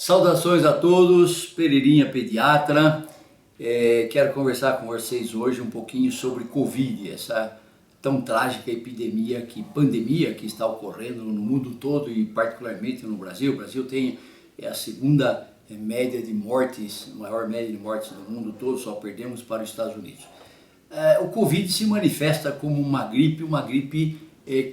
Saudações a todos, Pereirinha Pediatra. Quero conversar com vocês hoje um pouquinho sobre Covid, essa tão trágica pandemia que está ocorrendo no mundo todo e particularmente no Brasil. O Brasil tem a segunda média de mortes, maior média de mortes do mundo todo, só perdemos para os Estados Unidos. O Covid se manifesta como uma gripe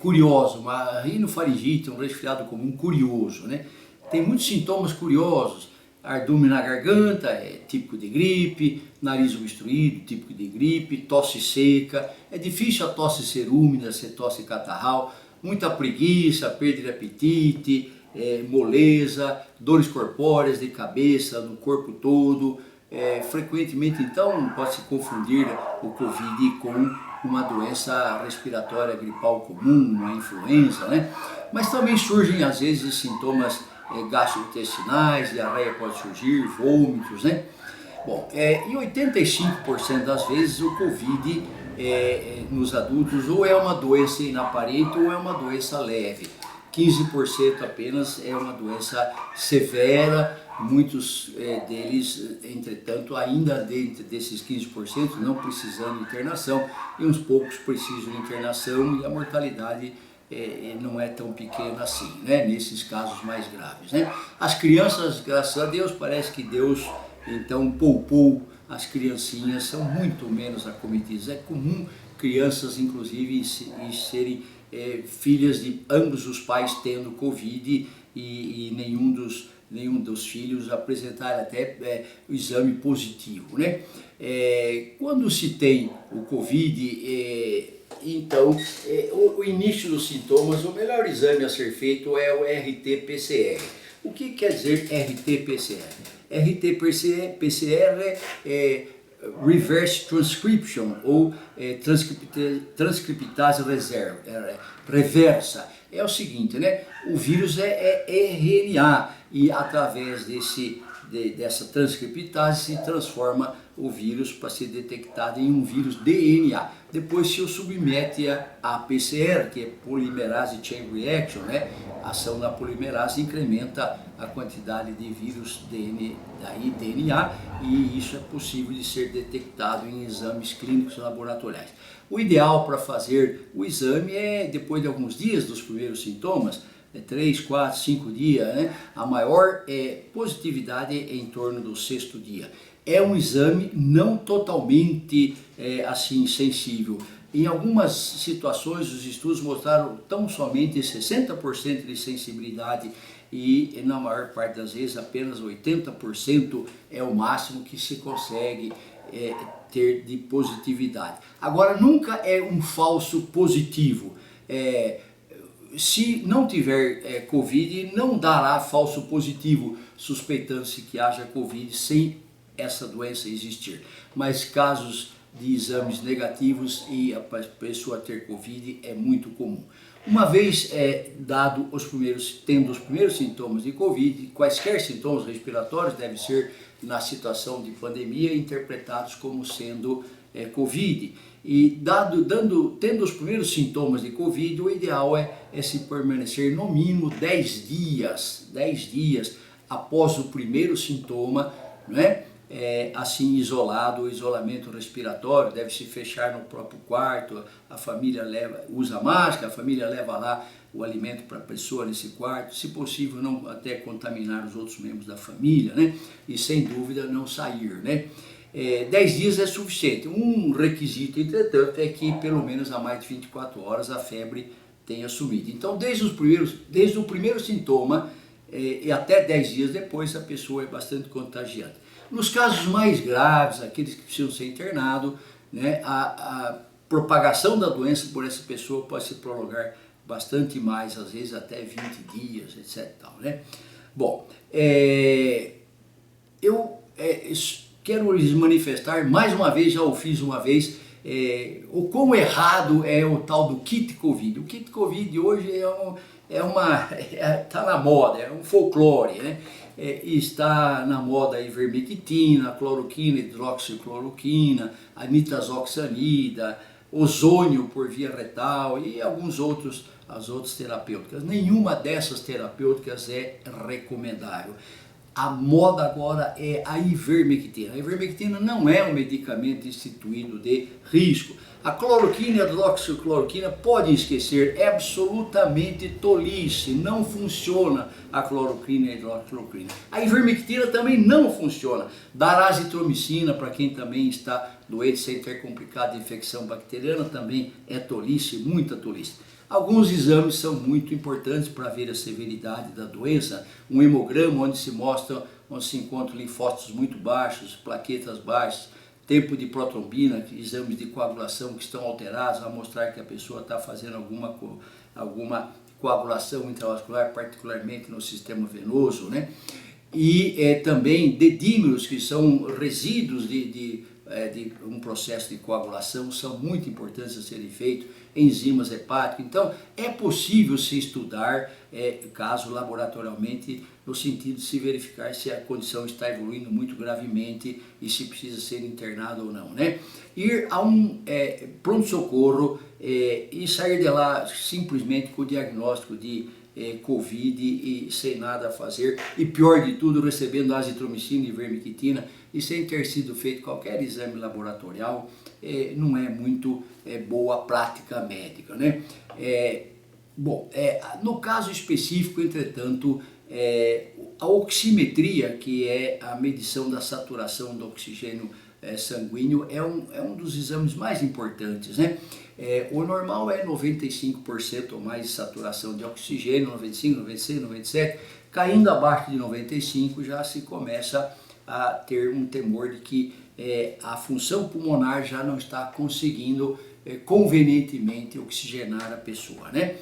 curiosa, uma rinofaringite, um resfriado comum curioso, né? Tem muitos sintomas curiosos, ardume na garganta, é típico de gripe, nariz obstruído, típico de gripe, tosse seca, é difícil a tosse ser úmida, ser tosse catarral, muita preguiça, perda de apetite, moleza, dores corpóreas de cabeça, no corpo todo. Frequentemente então pode-se confundir o Covid com uma doença respiratória gripal comum, uma influenza, né? Mas também surgem às vezes sintomas gastrointestinais, diarreia pode surgir, vômitos, né? Bom, em 85% das vezes o Covid nos adultos ou é uma doença inaparente ou é uma doença leve. 15% apenas é uma doença severa, muitos deles, entretanto, ainda dentro desses 15% não precisando de internação e uns poucos precisam de internação e a mortalidade não é tão pequena assim, né? Nesses casos mais graves, né? As crianças, graças a Deus, parece que Deus então poupou as criancinhas, são muito menos acometidas. É comum crianças, inclusive, serem filhas de ambos os pais tendo Covid e nenhum dos filhos apresentar até o exame positivo, né? Quando se tem o Covid, então o início dos sintomas, o melhor exame a ser feito é o RT-PCR. O que quer dizer RT-PCR? RT-PCR é Reverse Transcription ou transcriptase reversa. É o seguinte, né? O vírus é RNA e através dessa transcriptase se transforma o vírus para ser detectado em um vírus DNA. Depois se o submete a PCR, que é Polymerase Chain Reaction, né? A ação da polimerase incrementa a quantidade de vírus DNA e isso é possível de ser detectado em exames clínicos laboratoriais. O ideal para fazer o exame é depois de alguns dias dos primeiros sintomas, 3, 4, 5 dias, né? A maior positividade é em torno do 6º dia. É um exame não totalmente assim sensível. Em algumas situações os estudos mostraram tão somente 60% de sensibilidade e na maior parte das vezes apenas 80% é o máximo que se consegue ter de positividade. Agora nunca é um falso positivo. Se não tiver Covid, não dará falso positivo, suspeitando-se que haja Covid sem essa doença existir. Mas casos de exames negativos e a pessoa ter Covid é muito comum. Uma vez tendo os primeiros sintomas de Covid, quaisquer sintomas respiratórios devem ser, na situação de pandemia, interpretados como sendo Covid. E tendo os primeiros sintomas de Covid, o ideal é se permanecer no mínimo 10 dias após o primeiro sintoma, né? Assim isolado, o isolamento respiratório, deve se fechar no próprio quarto, a família usa máscara, a família leva lá o alimento para a pessoa nesse quarto, se possível não até contaminar os outros membros da família, né? E sem dúvida não sair, né? 10 dias é suficiente. Um requisito, entretanto, é que pelo menos há mais de 24 horas a febre tenha sumido. Então, desde o primeiro sintoma e até 10 dias depois, a pessoa é bastante contagiante. Nos casos mais graves, aqueles que precisam ser internados, né, a propagação da doença por essa pessoa pode se prolongar bastante mais, às vezes até 20 dias, etc. Né? Bom, eu quero lhes manifestar, mais uma vez, já o fiz uma vez, o quão errado é o tal do kit Covid. O kit Covid hoje está na moda, é um folclore, né? Está na moda a ivermectina, a cloroquina, hidroxicloroquina, a nitazoxanida, ozônio por via retal e as outras terapêuticas. Nenhuma dessas terapêuticas é recomendável. A moda agora é a ivermectina. A ivermectina não é um medicamento instituído de risco. A cloroquina e a hidroxicloroquina podem esquecer, é absolutamente tolice, não funciona a cloroquina e a hidroxicloroquina. A ivermectina também não funciona. Dar azitromicina para quem também está doente sem ter complicado de infecção bacteriana também é tolice, muita tolice. Alguns exames são muito importantes para ver a severidade da doença. Um hemograma onde se encontram linfócitos muito baixos, plaquetas baixas, tempo de protrombina, exames de coagulação que estão alterados, vai mostrar que a pessoa está fazendo alguma coagulação intravascular, particularmente no sistema venoso, né? E também dedímeros, que são resíduos de um processo de coagulação, são muito importantes a serem feitos, enzimas hepáticas. Então, é possível se estudar caso laboratorialmente, no sentido de se verificar se a condição está evoluindo muito gravemente e se precisa ser internado ou não, né? Ir a um pronto-socorro e sair de lá simplesmente com o diagnóstico de Covid e sem nada a fazer, e pior de tudo, recebendo azitromicina e ivermectina e sem ter sido feito qualquer exame laboratorial, não é muito boa prática médica, né? No caso específico, entretanto, a oximetria, que é a medição da saturação do oxigênio sanguíneo, é um dos exames mais importantes, né? O normal é 95% ou mais de saturação de oxigênio, 95, 96, 97, caindo abaixo de 95 já se começa a ter um temor de que a função pulmonar já não está conseguindo convenientemente oxigenar a pessoa, né?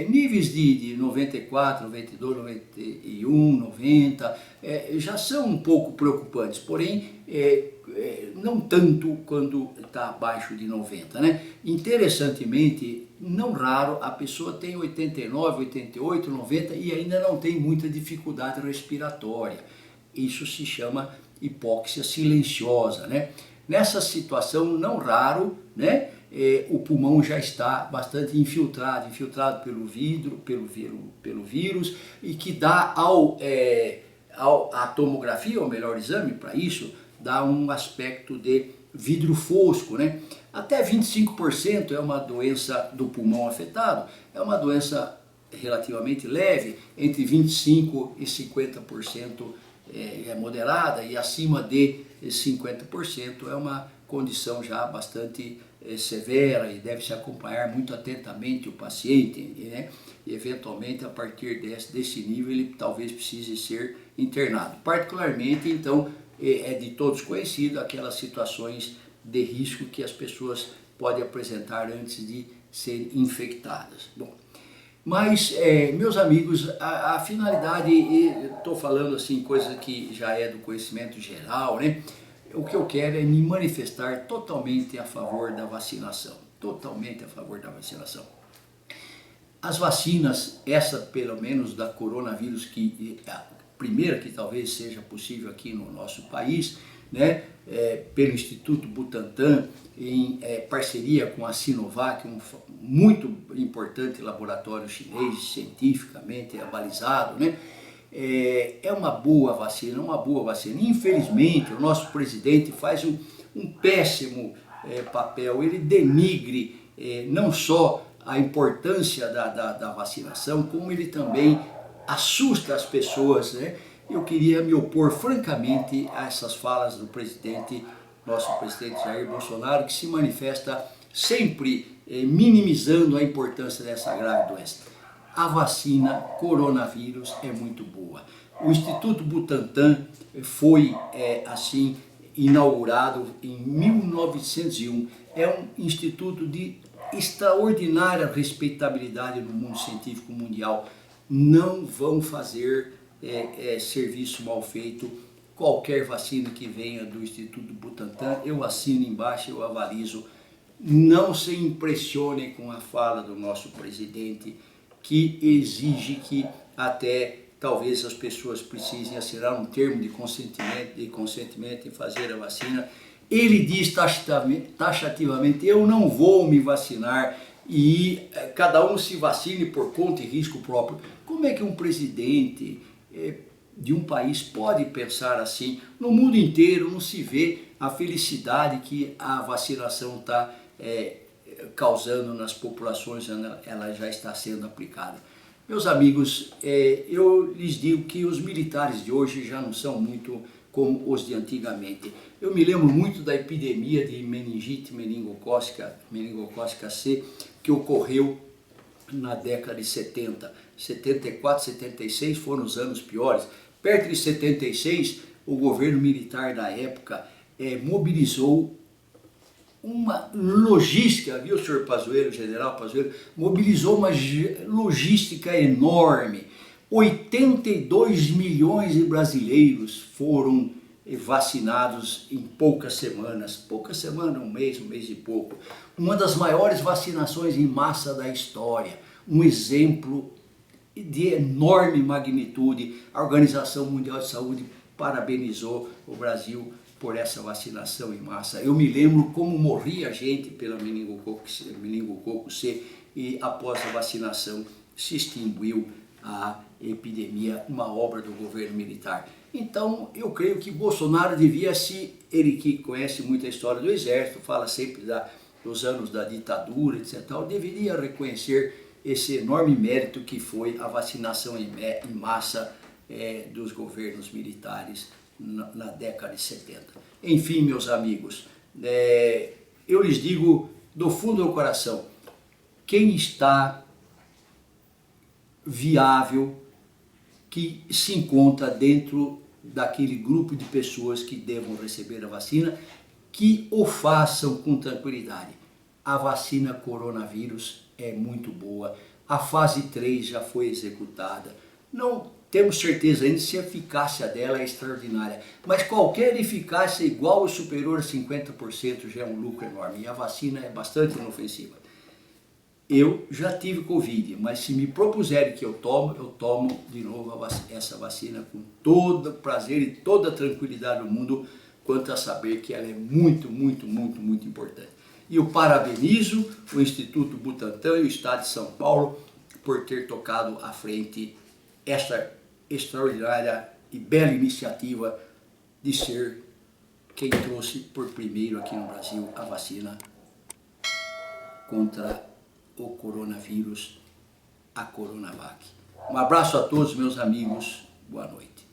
Níveis de 94, 92, 91, 90 já são um pouco preocupantes, porém não tanto quando está abaixo de 90, né? Interessantemente, não raro, a pessoa tem 89, 88, 90 e ainda não tem muita dificuldade respiratória. Isso se chama hipóxia silenciosa, né? Nessa situação, não raro, né? O pulmão já está bastante infiltrado pelo vírus, e que dá à tomografia, ou melhor exame para isso, dá um aspecto de vidro fosco, né? Até 25% é uma doença do pulmão afetado, é uma doença relativamente leve, entre 25% e 50% é moderada, e acima de 50% é uma condição já bastante severa, e deve-se acompanhar muito atentamente o paciente, né? E eventualmente a partir desse nível ele talvez precise ser internado. Particularmente, então, é de todos conhecido aquelas situações de risco que as pessoas podem apresentar antes de serem infectadas. Bom, mas, meus amigos, a finalidade, estou falando assim, coisa que já é do conhecimento geral, né? O que eu quero é me manifestar totalmente a favor da vacinação, totalmente a favor da vacinação. As vacinas, essa pelo menos da coronavírus, que a primeira que talvez seja possível aqui no nosso país, né, pelo Instituto Butantan, em parceria com a Sinovac, um muito importante laboratório chinês, cientificamente abalizado, né? É uma boa vacina, uma boa vacina. Infelizmente, o nosso presidente faz um péssimo papel, ele denigre não só a importância da vacinação, como ele também assusta as pessoas, né? Eu queria me opor francamente a essas falas do presidente, nosso presidente Jair Bolsonaro, que se manifesta sempre minimizando a importância dessa grave doença. A vacina coronavírus é muito boa. O Instituto Butantan foi assim inaugurado em 1901. É um instituto de extraordinária respeitabilidade no mundo científico mundial. Não vão fazer serviço mal feito. Qualquer vacina que venha do Instituto Butantan, eu assino embaixo, eu avalizo. Não se impressionem com a fala do nosso presidente, que exige que até talvez as pessoas precisem assinar um termo de consentimento em fazer a vacina. Ele diz taxativamente, eu não vou me vacinar, e cada um se vacine por conta e risco próprio. Como é que um presidente de um país pode pensar assim. No mundo inteiro não se vê a felicidade que a vacinação está causando nas populações, ela já está sendo aplicada. Meus amigos, eu lhes digo que os militares de hoje já não são muito como os de antigamente. Eu me lembro muito da epidemia de meningite meningocócica C, que ocorreu na década de 70. 74, 76 foram os anos piores. Perto de 76, o governo militar da época mobilizou uma logística, viu, senhor Pazuello, general Pazuello, mobilizou uma logística enorme. 82 milhões de brasileiros foram vacinados em poucas semanas, um mês e pouco. Uma das maiores vacinações em massa da história, um exemplo de enorme magnitude. A Organização Mundial de Saúde parabenizou o Brasil por essa vacinação em massa. Eu me lembro como morria gente pela meningococo C e após a vacinação se extinguiu a epidemia, uma obra do governo militar. Então eu creio que Bolsonaro devia ele que conhece muito a história do Exército, fala sempre dos anos da ditadura, etc., deveria reconhecer esse enorme mérito que foi a vacinação em massa dos governos militares na década de 70. Enfim, meus amigos, eu lhes digo do fundo do coração, quem está viável, que se encontra dentro daquele grupo de pessoas que devam receber a vacina, que o façam com tranquilidade. A vacina coronavírus é muito boa, a fase 3 já foi executada, não temos certeza ainda se a eficácia dela é extraordinária, mas qualquer eficácia igual ou superior a 50% já é um lucro enorme, e a vacina é bastante inofensiva. Eu já tive Covid, mas se me propuserem que eu tomo de novo essa vacina com todo o prazer e toda a tranquilidade do mundo, quanto a saber que ela é muito, muito, muito, muito importante. E eu parabenizo o Instituto Butantan e o Estado de São Paulo por ter tocado à frente esta extraordinária e bela iniciativa de ser quem trouxe por primeiro aqui no Brasil a vacina contra o coronavírus, a Coronavac. Um abraço a todos, meus amigos. Boa noite.